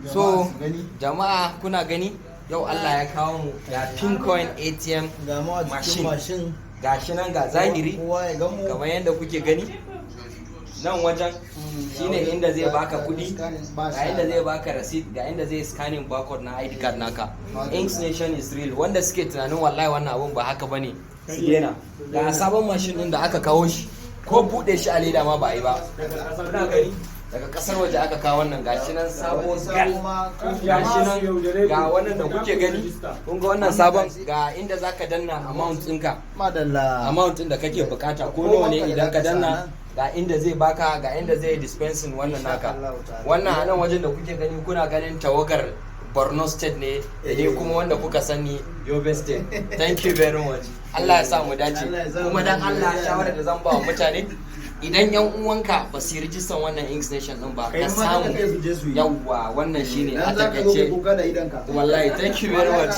So jama'a kuna gani yau Allah ya kawo mu ga Pincoin ATM machine gashi nan ga zahiri kamar yadda kuke gani nan wajen shine inda zai baka kudi, ga inda zai baka receipt, ga inda zai scanning barcode na ID card naka. Inks Nation is real. Wanda suke tunanin wallahi wannan abun ba haka bane su dena. Ga sabon machine din da aka kawo shi ko bude shi a leda ma ba a yi ba. Kuna gani daga kasar waje aka kawo wannan gashi nan sabon gal, gashi nan ga wannan da kuke gani kun ga wannan sabon, ga inda zaka danna amount ɗinka, amount ɗin da kake bukata ko nawa ne idan ka danna, ga inda zai baka, ga inda zai dispensing wannan naka. Wannan a nan wajen da kuke gani kuna ganin tawagar Borno State ne kuma wanda kuka sani Yobe State. Thank you very much. Allah ya sa mu dace. Kuma dan Allah shawarar da zan ba wa mutane, idan yan uwanka ba su yi rijistan wannan Inks Nation din ba ka samu yawwa, wannan shine a takaice. Wallahi thank you very much.